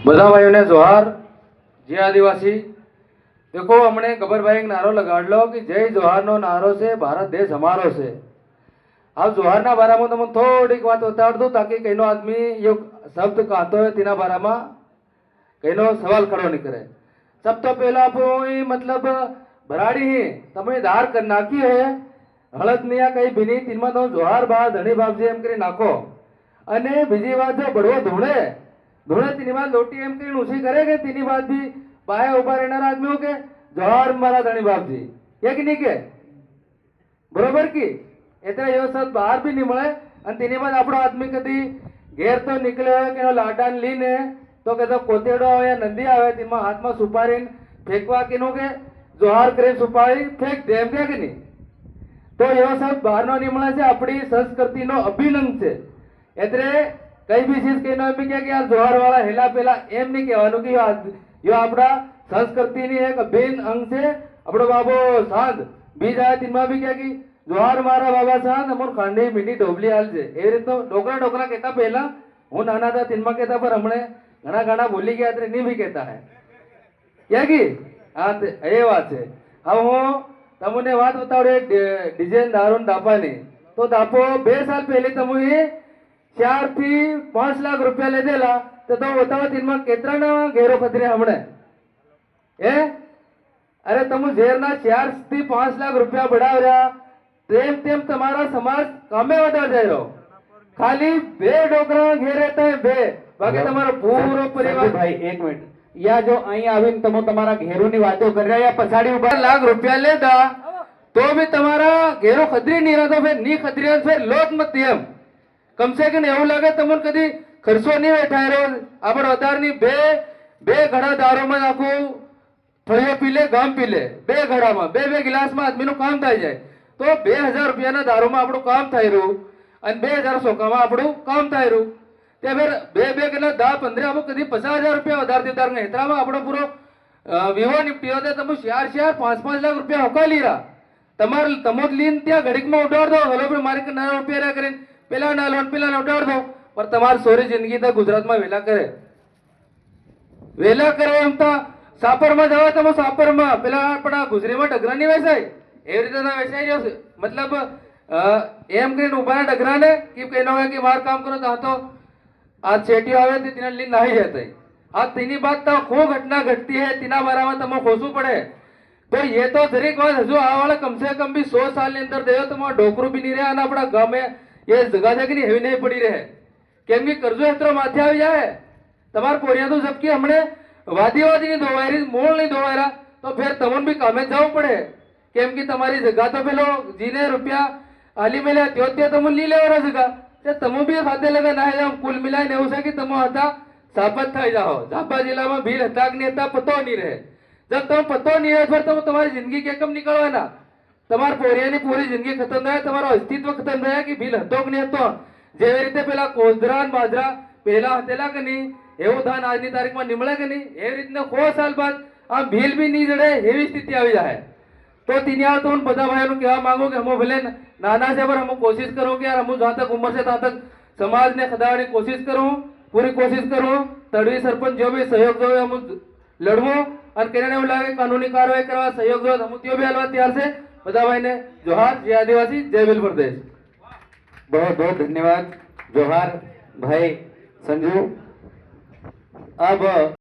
બધા ભાઈઓને જોહાર। जय आदिवासी। देखो हमने गब्बर भाई एक नारो लगाड़ लो कि जय जोहार नो नारो से भारत देश हमारो से। अब जोहार ना बारा में तुम थोड़ी बात उतार दो ताकि कहीं आदमी ये शब्द कहते है तीना बारा में कहीं सवाल खड़ो नहीं करे। सब तो पहला मतलब भराड़ी ही तमें धार कर नाखी है हलद निया कई बिनी तीन में तो जोहार बा धनी बापजी एम करी नाखो अने बीजी बात जो बड़ो धूणे धूणे तीनी बात लोटी एम करी उसी करेगे तीनी बात भी बाहे उभा रहना आदमी के जोहार मारा धनी बापजी ये कि नहीं के बरोबर की इतना यो सब बाहर भी नहीं मिले अन तीनी बात आपड़ो आदमी कदी घेर तो निकले हो कि लाडान लीने तो कहते कोतेड़ो या नंदी आवे तीन हाथ में सुपारी फेंकवा किनो के जोहार करे सुपारी फेंक दे एम के नहीं तो यो सब बाहर नो नहीं मिले से अपनी संस्कृति नो अभिनंग से एतरे कई भी चीज कहना एम क्या कि यार जोहार वाला हेला पेला एम नहीं कहवानु कि यो आपड़ा संस्कृति नी एक अभिन्न अंग से अपड़ो बाबो सांद बीज आया तीनमा भी क्या कि जोहार मारा बाबा सांद अमर खांडी मीठी ढोबली हाल छे ए रीत तो डोकरा डोकरा कहता पहला हूँ नाना था तीनमा कहता पर हमने घना घना बोली गया तेरे नहीं भी कहता है क्या की हाँ ये बात है। अब हूँ तमुने बात बताओ डिजाइन दारून दापानी तो दापो 2 साल पहले तमुए 4 થી 5 लाख रुपया ले देला तो बताओ तीन केतरा ना घेरो खतरे हमने ए अरे तमु झेर ना 4 થી 5 लाख रुपया बढ़ाव रहा तेम तेम तुम्हारा समाज कामे वधा जाए रहो खाली 2 डोकरा घेरे तो 2 बाकी तुम्हारा पूरो परिवार भाई 1 मिनिट या जो અહીં આવીને તમે તમારા ઘેરોની વાતો કરી રહ્યા या પછાડી ઉભા लाख रुपया लेदा तो भी तुम्हारा घेरो खतरी नहीं रहा तो फिर नहीं खतरी फिर लोट मत एम कम से कम એવું લાગે તમને કદી ખર્ચો નહીં બેઠા રહ્યો આપણે વધારની બે ઘડા દારૂમાં નાખું ફળિયો પી લે ગામ પી લે 2 ઘડામાં 2 ગ્લાસમાં આદમીનું કામ થઈ જાય તો 2000 રૂપિયાના દારૂમાં આપણું કામ થઈ રહ્યું અને 2000 સોકામાં આપણું કામ થઈ રહ્યું તે ફેર 2 કિલો 10-15 આપણે કદી 50,000 રૂપિયા વધારે દેતા ને હેતરામાં આપણો પૂરો વિવો નિપટ્યો તો તમે 4 5 લાખ રૂપિયા હોકા લીરા તમારે તમોદ લીન ત્યાં ઘડીકમાં ઉડાડ દો હલો ભાઈ મારી કે નાના રૂપિયા કરીને પેલા ના લોન પેલા ઉડાડ દો पर તમાર સોરી જિંદગી તો ગુજરાતમાં વેલા કરે એમ તો સાપરમાં જાવ તો સાપરમાં પેલા આપણા ગુજરીમાં ડગરાની વેચાય એવી રીતે ના વેચાઈ રહ્યો છે मतलब એમ કરીને ઉભાના ડગરાને કે કહેનો હોય કે માર કામ કરો તો આ ચેટીઓ આવે તે तिना ली नहीं जाते आ तीनी बात तो खूब घटना घटती है तीना बारा में तमो खोसू पड़े तो ये तो जरीक बात हजू आ वाला कम से कम भी 100 साल ની અંદર देयो तो डोकरू भी नहीं रहे અને આપણા ગામે ये जगह जगह नहीं हेवी नहीं पड़ी रहे केम की कर्जो हेतरो माथे આવી जाए तमार पोरिया तो जबकि हमने वादी नहीं धोवायरी मूल नहीं धोवायरा तो फिर तमन भी कामे जाव पड़े केम की तमारी जगह तो पेलो जीने रुपया आली मेले त्यो तमन ली लेवाना जगह ते तमो भी खाते लगा ना जाओ कुल मिलाए ने उसे कि तमो હતા साबत થઈ जाओ झापा जिला में भील हताक नहीं था पतो नहीं रहे जब तुम पतो नहीं है फिर तुम तुम्हारी जिंदगी के कम निकलवाना તમાર પોરિયાની પૂરી જિંદગી ખતમ થાય તમારો અસ્તિત્વ ખતમ થાય કે ભીલ હતો કે નહીં હતો જેવી રીતે પેલા કોસદરા અને બાજરા પહેલા હતેલા કે નહીં એવું ધાન આજની તારીખમાં નિમળે કે નહીં એવી રીતના 100 साल बाद આ ભીલ બી નહીં જડે એવી સ્થિતિ આવી જાય તો તીન્યા તો હું બધા ભાઈઓનું કહેવા માંગુ કે હું ભલે નાના છે પર હું કોશિશ કરું कि यार હું जहाँ तक उम्र से तहाँ तक समाज ने खदावनी कोशिश करूँ पूरी कोशिश करूँ तड़वी सरपंच जो भी सहयोग जो हम लड़वूँ और कहने એવું લાગે કાનૂની કાર્યવાહી કરવા सहयोग जो हम त्यो भी हलवा तैयार से બધા ભાઈને જોહાર જય આદિવાસી જય ભીલ પ્રદેશ। बहुत बहुत धन्यवाद जोहार भाई संजू। अब